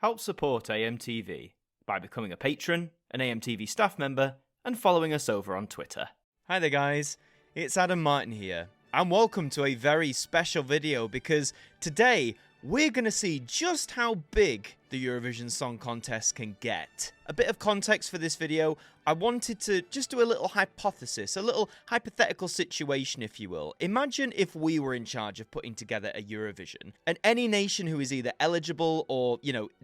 Help support AMTV by becoming a patron, an AMTV staff member, and following us over on Twitter. Hi there guys, it's Adam Martyn here, and welcome to a very special video because today we're going to see just how big the Eurovision Song Contest can get. A bit of context for this video, I wanted to just do a little hypothesis, a little hypothetical situation if you will. Imagine if we were in charge of putting together a Eurovision, and any nation who is either eligible or,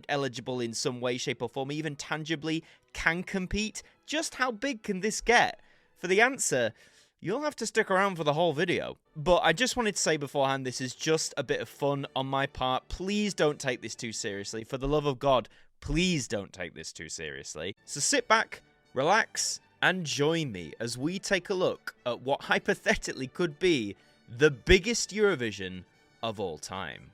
eligible in some way, shape or form, even tangibly, can compete. Just how big can this get? For the answer, you'll have to stick around for the whole video. But I just wanted to say beforehand, this is just a bit of fun on my part. Please don't take this too seriously. For the love of God, please don't take this too seriously. So sit back, relax, and join me as we take a look at what hypothetically could be the biggest Eurovision of all time.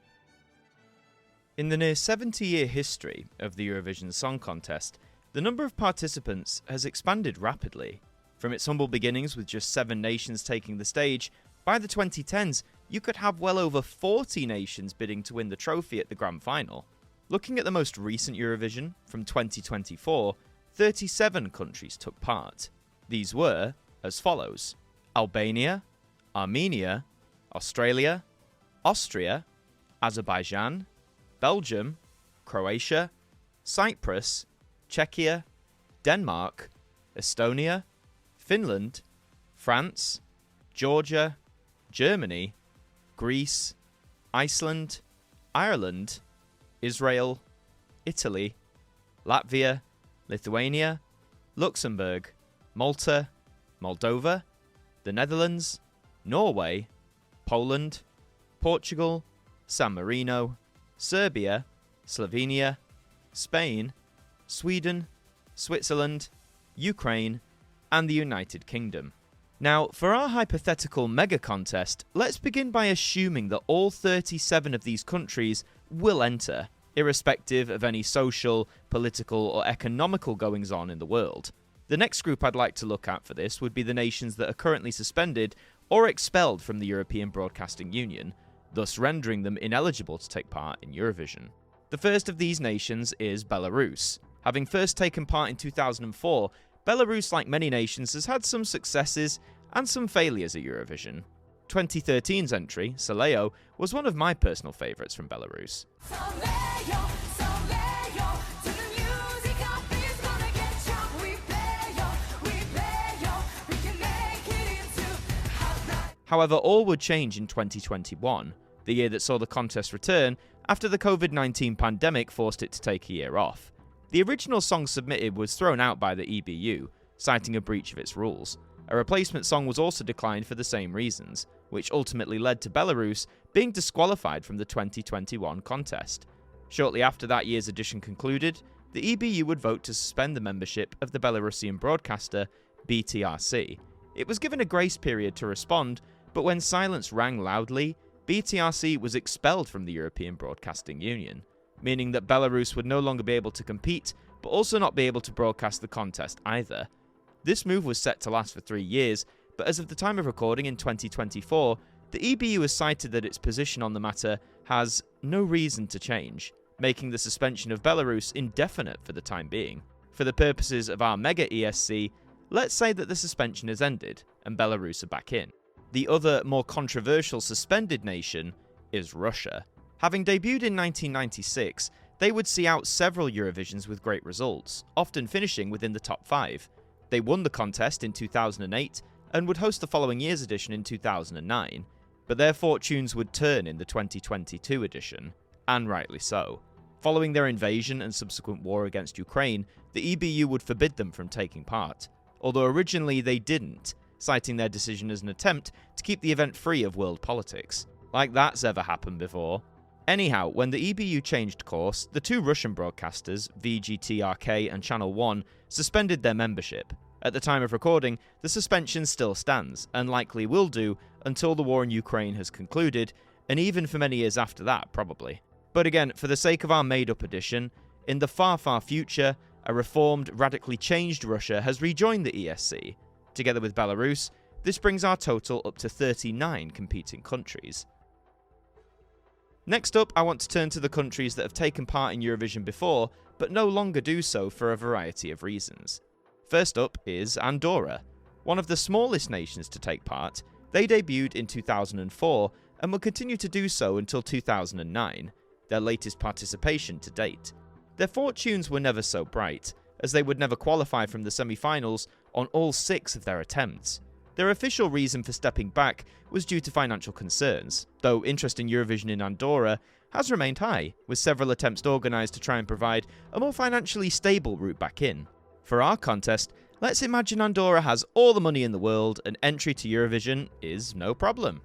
In the near 70-year history of the Eurovision Song Contest, the number of participants has expanded rapidly. From its humble beginnings with just 7 nations taking the stage, by the 2010s, you could have well over 40 nations bidding to win the trophy at the grand final. Looking at the most recent Eurovision, from 2024, 37 countries took part. These were as follows: Albania, Armenia, Australia, Austria, Azerbaijan, Belgium, Croatia, Cyprus, Czechia, Denmark, Estonia, Finland, France, Georgia, Germany, Greece, Iceland, Ireland, Israel, Italy, Latvia, Lithuania, Luxembourg, Malta, Moldova, the Netherlands, Norway, Poland, Portugal, San Marino, Serbia, Slovenia, Spain, Sweden, Switzerland, Ukraine, and the United Kingdom. Now, for our hypothetical mega contest, let's begin by assuming that all 37 of these countries will enter, irrespective of any social, political, or economical goings-on in the world. The next group I'd like to look at for this would be the nations that are currently suspended or expelled from the European Broadcasting Union, thus rendering them ineligible to take part in Eurovision. The first of these nations is Belarus. Having first taken part in 2004, Belarus, like many nations, has had some successes and some failures at Eurovision. 2013's entry, Soleo, was one of my personal favourites from Belarus. However, all would change in 2021, the year that saw the contest return after the COVID-19 pandemic forced it to take a year off. The original song submitted was thrown out by the EBU, citing a breach of its rules. A replacement song was also declined for the same reasons, which ultimately led to Belarus being disqualified from the 2021 contest. Shortly after that year's edition concluded, the EBU would vote to suspend the membership of the Belarusian broadcaster BTRC. It was given a grace period to respond, but when silence rang loudly, BTRC was expelled from the European Broadcasting Union, meaning that Belarus would no longer be able to compete, but also not be able to broadcast the contest either. This move was set to last for 3 years, but as of the time of recording in 2024, the EBU has cited that its position on the matter has no reason to change, making the suspension of Belarus indefinite for the time being. For the purposes of our mega ESC, let's say that the suspension has ended, and Belarus are back in. The other, more controversial suspended nation is Russia. Having debuted in 1996, they would see out several Eurovisions with great results, often finishing within the top 5. They won the contest in 2008 and would host the following year's edition in 2009, but their fortunes would turn in the 2022 edition, and rightly so. Following their invasion and subsequent war against Ukraine, the EBU would forbid them from taking part, although originally they didn't, citing their decision as an attempt to keep the event free of world politics. Like that's ever happened before. Anyhow, when the EBU changed course, the 2 Russian broadcasters, VGTRK and Channel 1, suspended their membership. At the time of recording, the suspension still stands, and likely will do until the war in Ukraine has concluded, and even for many years after that, probably. But again, for the sake of our made-up edition, in the far, far future, a reformed, radically changed Russia has rejoined the ESC. Together with Belarus, this brings our total up to 39 competing countries. Next up, I want to turn to the countries that have taken part in Eurovision before, but no longer do so for a variety of reasons. First up is Andorra. One of the smallest nations to take part, they debuted in 2004 and will continue to do so until 2009, their latest participation to date. Their fortunes were never so bright, as they would never qualify from the semi-finals on all 6 of their attempts. Their official reason for stepping back was due to financial concerns, though interest in Eurovision in Andorra has remained high, with several attempts organised to try and provide a more financially stable route back in. For our contest, let's imagine Andorra has all the money in the world and entry to Eurovision is no problem.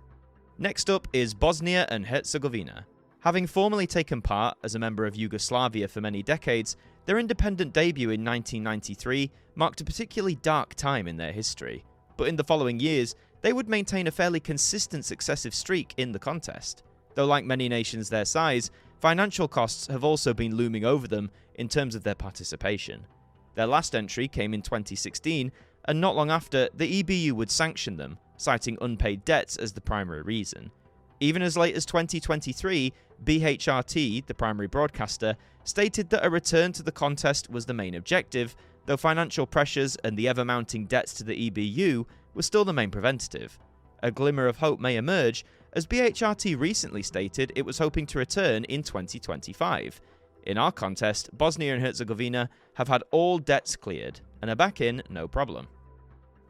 Next up is Bosnia and Herzegovina. Having formerly taken part as a member of Yugoslavia for many decades, their independent debut in 1993 marked a particularly dark time in their history. But in the following years, they would maintain a fairly consistent successive streak in the contest. Though like many nations their size, financial costs have also been looming over them in terms of their participation. Their last entry came in 2016, and not long after, the EBU would sanction them, citing unpaid debts as the primary reason. Even as late as 2023, BHRT, the primary broadcaster, stated that a return to the contest was the main objective, though financial pressures and the ever-mounting debts to the EBU were still the main preventative. A glimmer of hope may emerge, as BHRT recently stated it was hoping to return in 2025. In our contest, Bosnia and Herzegovina have had all debts cleared, and are back in no problem.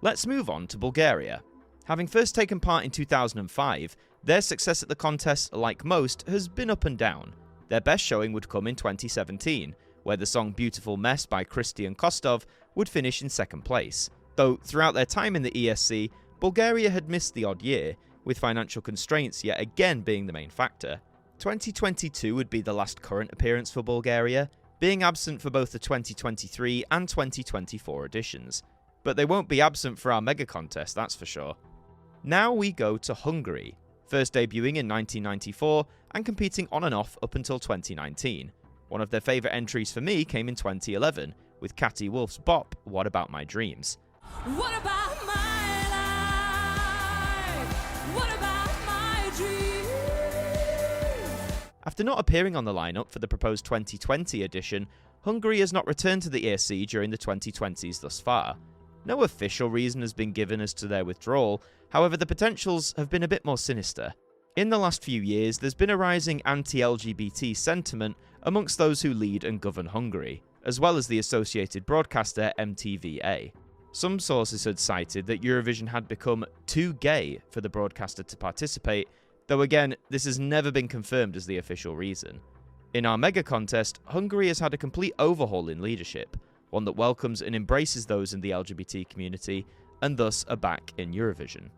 Let's move on to Bulgaria. Having first taken part in 2005, their success at the contest, like most, has been up and down. Their best showing would come in 2017, where the song Beautiful Mess by Christian Kostov would finish in second place. Though throughout their time in the ESC, Bulgaria had missed the odd year, with financial constraints yet again being the main factor. 2022 would be the last current appearance for Bulgaria, being absent for both the 2023 and 2024 editions. But they won't be absent for our mega contest, that's for sure. Now we go to Hungary, first debuting in 1994 and competing on and off up until 2019. One of their favourite entries for me came in 2011, with Catty Wolf's bop, What About My Dreams. What about my life? What about my dreams? After not appearing on the lineup for the proposed 2020 edition, Hungary has not returned to the ESC during the 2020s thus far. No official reason has been given as to their withdrawal, however the potentials have been a bit more sinister. In the last few years, there's been a rising anti-LGBT sentiment amongst those who lead and govern Hungary, as well as the associated broadcaster MTVA. Some sources had cited that Eurovision had become too gay for the broadcaster to participate, though again, this has never been confirmed as the official reason. In our mega contest, Hungary has had a complete overhaul in leadership, one that welcomes and embraces those in the LGBT community, and thus are back in Eurovision.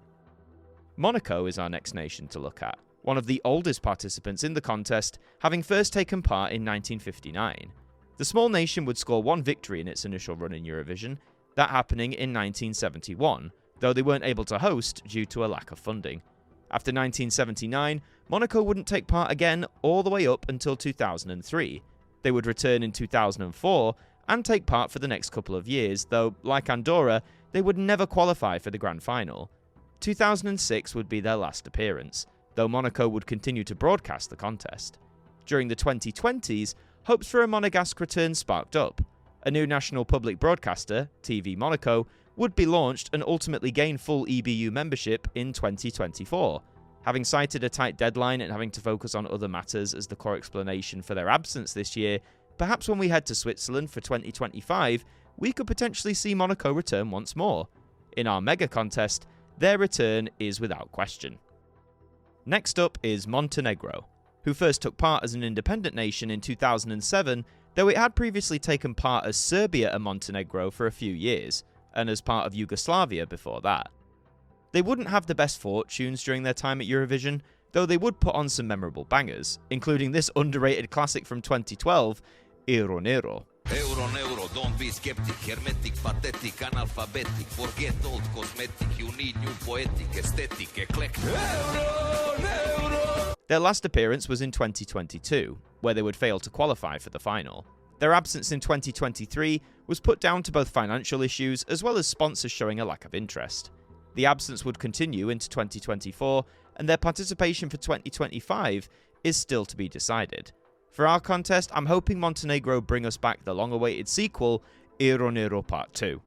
Monaco is our next nation to look at, one of the oldest participants in the contest, having first taken part in 1959. The small nation would score one victory in its initial run in Eurovision, that happening in 1971, though they weren't able to host due to a lack of funding. After 1979, Monaco wouldn't take part again all the way up until 2003. They would return in 2004 and take part for the next couple of years, though, like Andorra, they would never qualify for the grand final. 2006 would be their last appearance, though Monaco would continue to broadcast the contest. During the 2020s, hopes for a Monegasque return sparked up. A new national public broadcaster, TV Monaco, would be launched and ultimately gain full EBU membership in 2024. Having cited a tight deadline and having to focus on other matters as the core explanation for their absence this year, perhaps when we head to Switzerland for 2025, we could potentially see Monaco return once more. In our mega contest, their return is without question. Next up is Montenegro, who first took part as an independent nation in 2007, though it had previously taken part as Serbia and Montenegro for a few years, and as part of Yugoslavia before that. They wouldn't have the best fortunes during their time at Eurovision, though they would put on some memorable bangers, including this underrated classic from 2012, Euro Nero. Euro, don't be skeptic, hermetic, pathetic, analphabetic, forget old cosmetic, you need new poetic, aesthetic, eclectic. Euro! Their last appearance was in 2022, where they would fail to qualify for the final. Their absence in 2023 was put down to both financial issues as well as sponsors showing a lack of interest. The absence would continue into 2024, and their participation for 2025 is still to be decided. For our contest, I'm hoping Montenegro bring us back the long-awaited sequel, Ironero Part 2.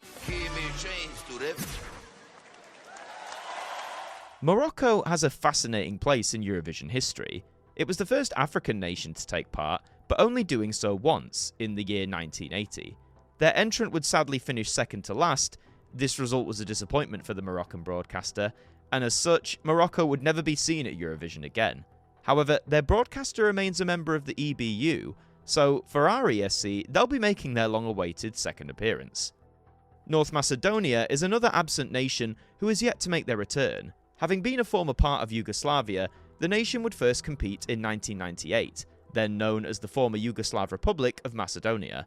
Morocco has a fascinating place in Eurovision history. It was the first African nation to take part, but only doing so once, in the year 1980. Their entrant would sadly finish second to last. This result was a disappointment for the Moroccan broadcaster, and as such, Morocco would never be seen at Eurovision again. However, their broadcaster remains a member of the EBU, so for our ESC, they'll be making their long-awaited second appearance. North Macedonia is another absent nation who has yet to make their return. Having been a former part of Yugoslavia, the nation would first compete in 1998, then known as the former Yugoslav Republic of Macedonia.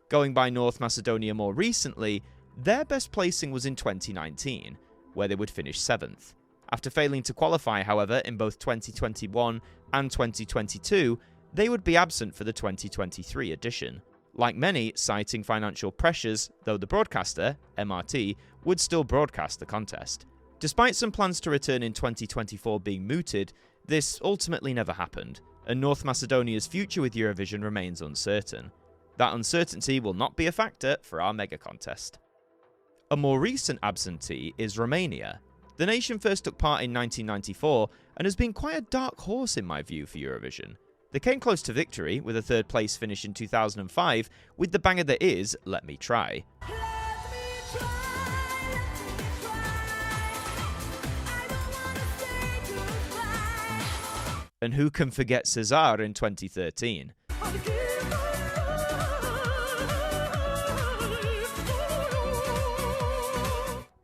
Going by North Macedonia more recently, their best placing was in 2019, where they would finish 7th. After failing to qualify, however, in both 2021 and 2022, they would be absent for the 2023 edition. Like many, citing financial pressures, though the broadcaster, MRT, would still broadcast the contest. Despite some plans to return in 2024 being mooted, this ultimately never happened, and North Macedonia's future with Eurovision remains uncertain. That uncertainty will not be a factor for our mega contest. A more recent absentee is Romania. The nation first took part in 1994 and has been quite a dark horse in my view for Eurovision. They came close to victory with a third place finish in 2005 with the banger that is Let Me Try. And who can forget Cesar in 2013?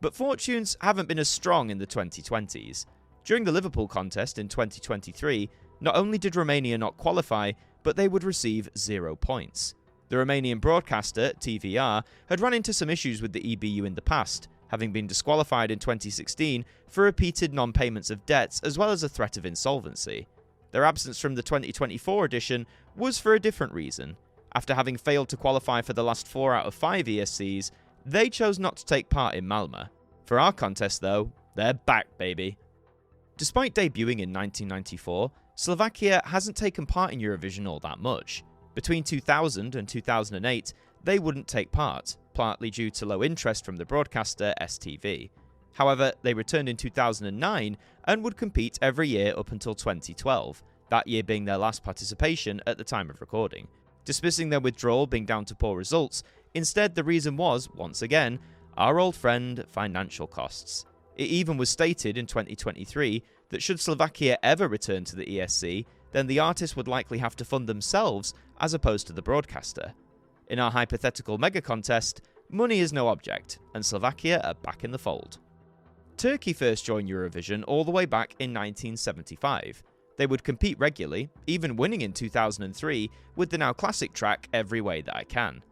But fortunes haven't been as strong in the 2020s. During the Liverpool contest in 2023, not only did Romania not qualify, but they would receive 0 points. The Romanian broadcaster, TVR, had run into some issues with the EBU in the past, having been disqualified in 2016 for repeated non-payments of debts as well as a threat of insolvency. Their absence from the 2024 edition was for a different reason. After having failed to qualify for the last 4 out of 5 ESCs, they chose not to take part in Malmö. For our contest though, they're back, baby. Despite debuting in 1994, Slovakia hasn't taken part in Eurovision all that much. Between 2000 and 2008, they wouldn't take part, partly due to low interest from the broadcaster STV. However, they returned in 2009 and would compete every year up until 2012, that year being their last participation at the time of recording. Dismissing their withdrawal being down to poor results, instead the reason was, once again, our old friend, financial costs. It even was stated in 2023 that should Slovakia ever return to the ESC, then the artists would likely have to fund themselves as opposed to the broadcaster. In our hypothetical mega contest, money is no object, and Slovakia are back in the fold. Turkey first joined Eurovision all the way back in 1975. They would compete regularly, even winning in 2003 with the now classic track Every Way That I Can.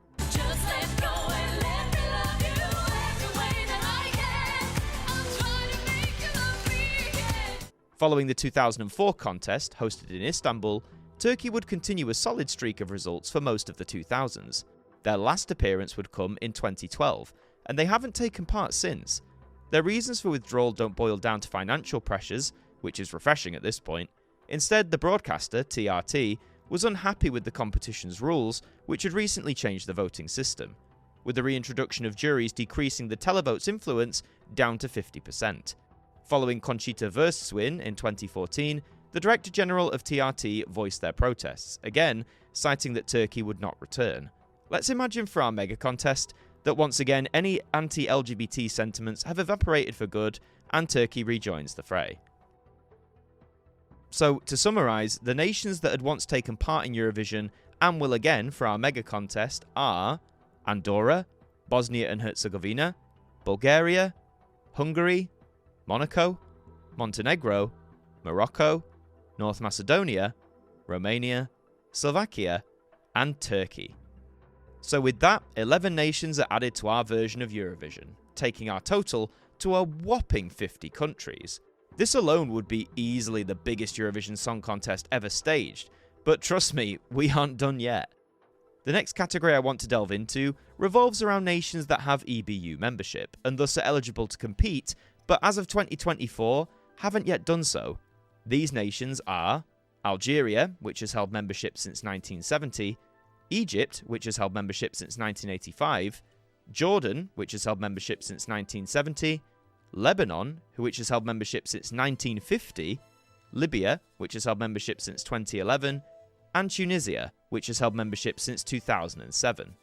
Following the 2004 contest, hosted in Istanbul, Turkey would continue a solid streak of results for most of the 2000s. Their last appearance would come in 2012, and they haven't taken part since. Their reasons for withdrawal don't boil down to financial pressures, which is refreshing at this point. Instead, the broadcaster, TRT, was unhappy with the competition's rules, which had recently changed the voting system, with the reintroduction of juries decreasing the televote's influence down to 50%. Following Conchita Wurst's win in 2014, the Director General of TRT voiced their protests, again citing that Turkey would not return. Let's imagine for our mega contest that once again any anti-LGBT sentiments have evaporated for good and Turkey rejoins the fray. So, to summarise, the nations that had once taken part in Eurovision and will again for our mega contest are Andorra, Bosnia and Herzegovina, Bulgaria, Hungary, Monaco, Montenegro, Morocco, North Macedonia, Romania, Slovakia, and Turkey. So with that, 11 nations are added to our version of Eurovision, taking our total to a whopping 50 countries. This alone would be easily the biggest Eurovision Song Contest ever staged, but trust me, we aren't done yet. The next category I want to delve into revolves around nations that have EBU membership, and thus are eligible to compete, but as of 2024, haven't yet done so. These nations are Algeria, which has held membership since 1970, Egypt, which has held membership since 1985, Jordan, which has held membership since 1970, Lebanon, which has held membership since 1950, Libya, which has held membership since 2011, and Tunisia, which has held membership since 2007.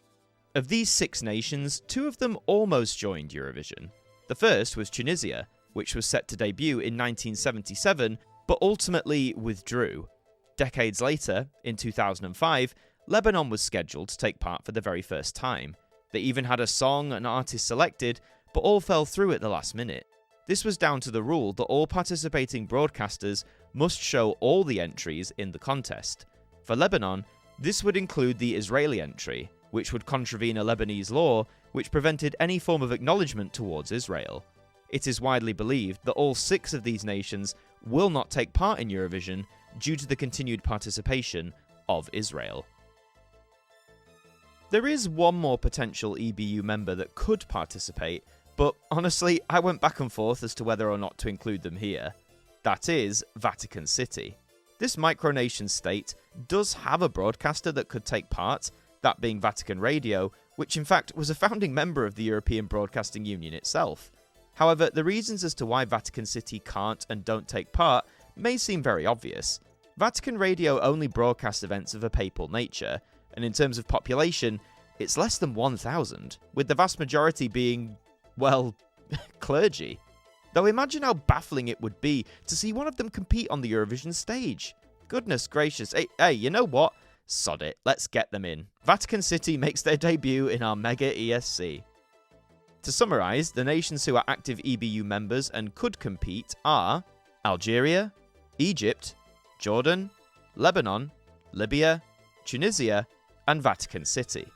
Of these 6 nations, 2 of them almost joined Eurovision. The first was Tunisia, which was set to debut in 1977, but ultimately withdrew. Decades later, in 2005, Lebanon was scheduled to take part for the very first time. They even had a song and artist selected, but all fell through at the last minute. This was down to the rule that all participating broadcasters must show all the entries in the contest. For Lebanon, this would include the Israeli entry, which would contravene a Lebanese law which prevented any form of acknowledgement towards Israel. It is widely believed that all 6 of these nations will not take part in Eurovision due to the continued participation of Israel. There is one more potential EBU member that could participate, but honestly, I went back and forth as to whether or not to include them here. That is Vatican City. This micronation state does have a broadcaster that could take part, that being Vatican Radio, which in fact was a founding member of the European Broadcasting Union itself. However, the reasons as to why Vatican City can't and don't take part may seem very obvious. Vatican Radio only broadcasts events of a papal nature, and in terms of population, it's less than 1,000, with the vast majority being, well, clergy. Though imagine how baffling it would be to see one of them compete on the Eurovision stage. Goodness gracious, hey, you know what? Sod it, let's get them in. Vatican City makes their debut in our mega ESC. To summarise, the nations who are active EBU members and could compete are Algeria, Egypt, Jordan, Lebanon, Libya, Tunisia, and Vatican City.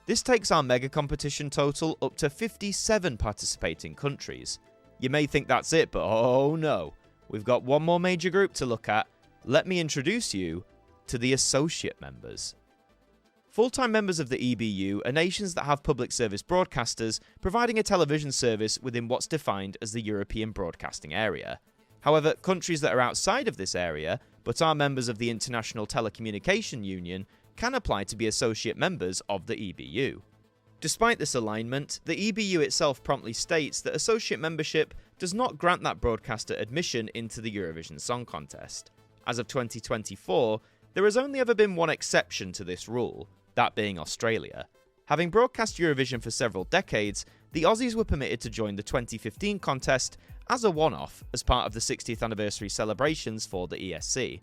This takes our mega competition total up to 57 participating countries. You may think that's it, but oh no, we've got one more major group to look at. Let me introduce you to the associate members. Full-time members of the EBU are nations that have public service broadcasters providing a television service within what's defined as the European Broadcasting Area. However, countries that are outside of this area, but are members of the International Telecommunication Union, can apply to be associate members of the EBU. Despite this alignment, the EBU itself promptly states that associate membership does not grant that broadcaster admission into the Eurovision Song Contest. As of 2024, there has only ever been one exception to this rule, that being Australia. Having broadcast Eurovision for several decades, the Aussies were permitted to join the 2015 contest as a one-off as part of the 60th anniversary celebrations for the ESC.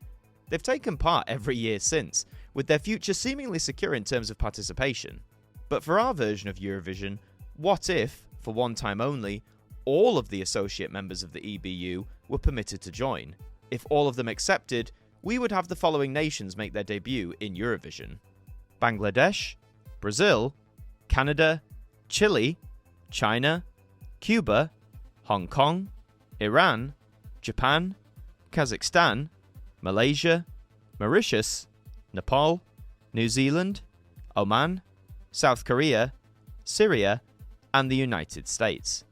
They've taken part every year since, with their future seemingly secure in terms of participation. But for our version of Eurovision, what if, for one time only, all of the associate members of the EBU were permitted to join? If all of them accepted, we would have the following nations make their debut in Eurovision: Bangladesh, Brazil, Canada, Chile, China, Cuba, Hong Kong, Iran, Japan, Kazakhstan, Malaysia, Mauritius, Nepal, New Zealand, Oman, South Korea, Syria, and the United States.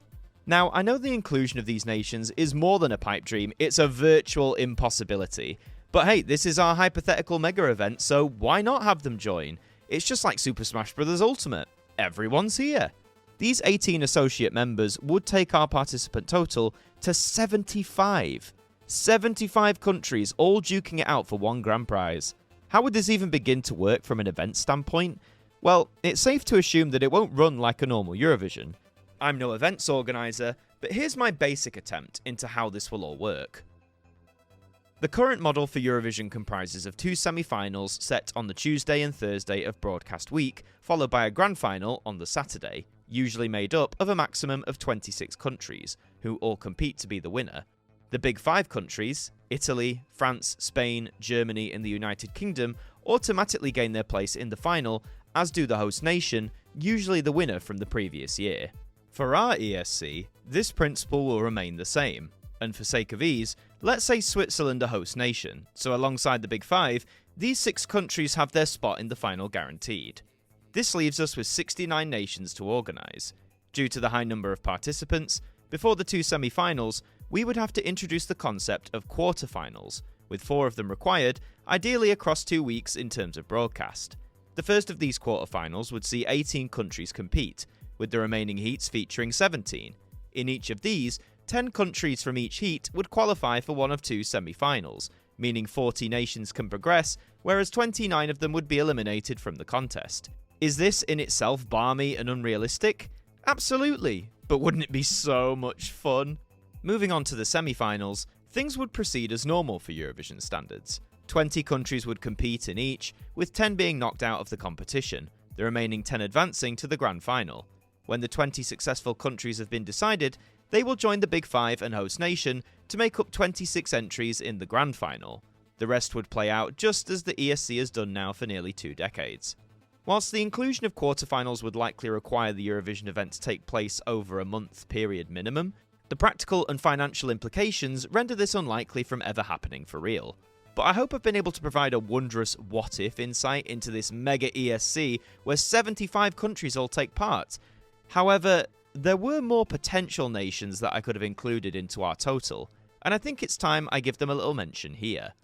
Now, I know the inclusion of these nations is more than a pipe dream, it's a virtual impossibility. But hey, this is our hypothetical mega event, so why not have them join? It's just like Super Smash Bros. Ultimate. Everyone's here. These 18 associate members would take our participant total to 75. 75 countries all duking it out for one grand prize. How would this even begin to work from an event standpoint? Well, it's safe to assume that it won't run like a normal Eurovision. I'm no events organiser, but here's my basic attempt into how this will all work. The current model for Eurovision comprises of 2 semi-finals set on the Tuesday and Thursday of broadcast week, followed by a grand final on the Saturday, usually made up of a maximum of 26 countries, who all compete to be the winner. The big 5 countries, Italy, France, Spain, Germany, and the United Kingdom, automatically gain their place in the final, as do the host nation, usually the winner from the previous year. For our ESC, this principle will remain the same, and for sake of ease, let's say Switzerland a host nation, so alongside the big 5, these 6 countries have their spot in the final guaranteed. This leaves us with 69 nations to organise. Due to the high number of participants, before the 2 semi-finals, we would have to introduce the concept of quarterfinals, with 4 of them required, ideally across 2 weeks in terms of broadcast. The first of these quarterfinals would see 18 countries compete, with the remaining heats featuring 17. In each of these, 10 countries from each heat would qualify for one of 2 semi-finals, meaning 40 nations can progress, whereas 29 of them would be eliminated from the contest. Is this in itself balmy and unrealistic? Absolutely, but wouldn't it be so much fun? Moving on to the semi-finals, things would proceed as normal for Eurovision standards. 20 countries would compete in each, with 10 being knocked out of the competition, the remaining 10 advancing to the grand final. When the 20 successful countries have been decided, they will join the Big Five and host nation to make up 26 entries in the grand final. The rest would play out just as the ESC has done now for nearly 2 decades. Whilst the inclusion of quarterfinals would likely require the Eurovision event to take place over a month period minimum, the practical and financial implications render this unlikely from ever happening for real. But I hope I've been able to provide a wondrous what-if insight into this mega ESC where 75 countries all take part. However, there were more potential nations that I could have included into our total, and I think it's time I give them a little mention here.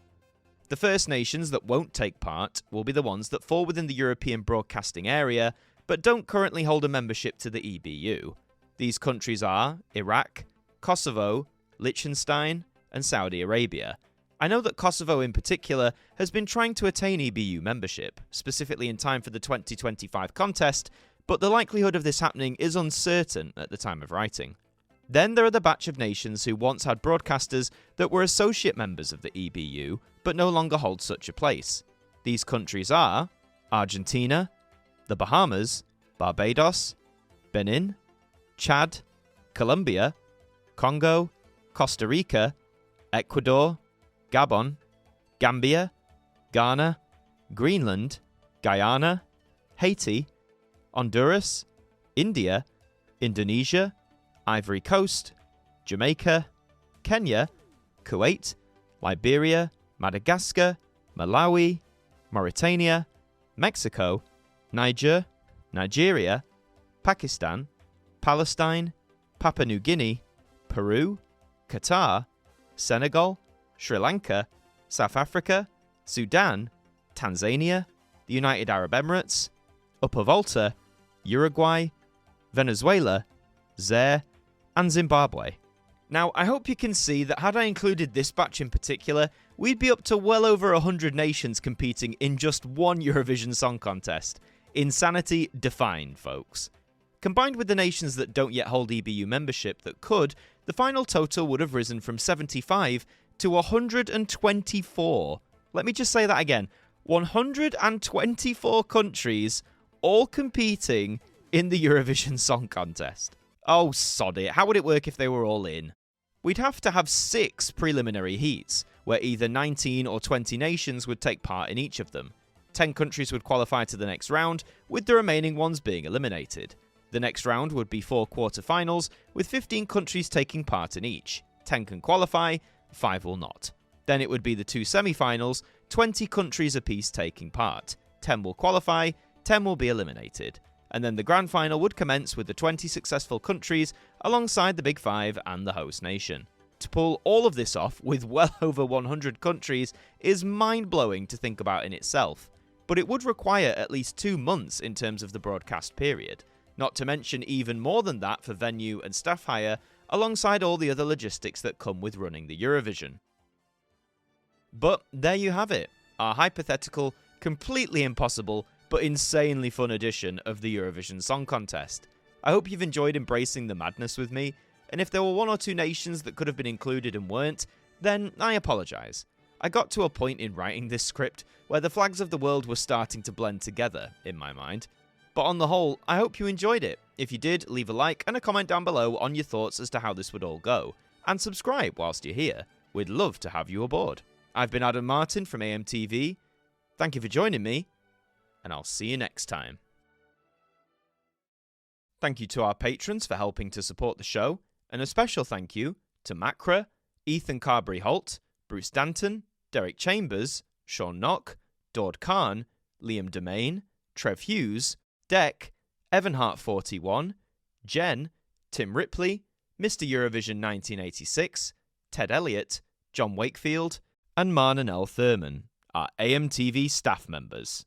The first nations that won't take part will be the ones that fall within the European broadcasting area, but don't currently hold a membership to the EBU. These countries are Iraq, Kosovo, Liechtenstein, and Saudi Arabia. I know that Kosovo in particular has been trying to attain EBU membership, specifically in time for the 2025 contest, but the likelihood of this happening is uncertain at the time of writing. Then there are the batch of nations who once had broadcasters that were associate members of the EBU, but no longer hold such a place. These countries are Argentina, the Bahamas, Barbados, Benin, Chad, Colombia, Congo, Costa Rica, Ecuador, Gabon, Gambia, Ghana, Greenland, Guyana, Haiti, Honduras, India, Indonesia, Ivory Coast, Jamaica, Kenya, Kuwait, Liberia, Madagascar, Malawi, Mauritania, Mexico, Niger, Nigeria, Pakistan, Palestine, Papua New Guinea, Peru, Qatar, Senegal, Sri Lanka, South Africa, Sudan, Tanzania, the United Arab Emirates, Upper Volta, Uruguay, Venezuela, Zaire, and Zimbabwe. Now, I hope you can see that had I included this batch in particular, we'd be up to well over 100 nations competing in just one Eurovision Song Contest. Insanity defined, folks. Combined with the nations that don't yet hold EBU membership that could, the final total would have risen from 75 to 124. Let me just say that again. 124 countries all competing in the Eurovision Song Contest. Oh, sod it. How would it work if they were all in? We'd have to have 6 preliminary heats, where either 19 or 20 nations would take part in each of them. 10 countries would qualify to the next round, with the remaining ones being eliminated. The next round would be 4 quarterfinals, with 15 countries taking part in each. 10 can qualify, 5 will not. Then it would be the 2 semi-finals, 20 countries apiece taking part. 10 will qualify, 10 will be eliminated. And then the grand final would commence with the 20 successful countries alongside the Big Five and the host nation. To pull all of this off with well over 100 countries is mind-blowing to think about in itself, but it would require at least 2 months in terms of the broadcast period, not to mention even more than that for venue and staff hire, alongside all the other logistics that come with running the Eurovision. But there you have it, our hypothetical, completely impossible, but insanely fun edition of the Eurovision Song Contest. I hope you've enjoyed embracing the madness with me, and if there were 1 or 2 nations that could have been included and weren't, then I apologise. I got to a point in writing this script where the flags of the world were starting to blend together, in my mind. But on the whole, I hope you enjoyed it. If you did, leave a like and a comment down below on your thoughts as to how this would all go, and subscribe whilst you're here. We'd love to have you aboard. I've been Adam Martyn from AMTV. Thank you for joining me, and I'll see you next time. Thank you to our patrons for helping to support the show, and a special thank you to Macra, Ethan Carberry-Holt, Bruce Danton, Derek Chambers, Sean Knock, Dord Khan, Liam Domain, Trev Hughes, Deck, Evan Hart 41, Jen, Tim Ripley, Mr. Eurovision 1986, Ted Elliott, John Wakefield, and Marnell Thurman are AMTV staff members.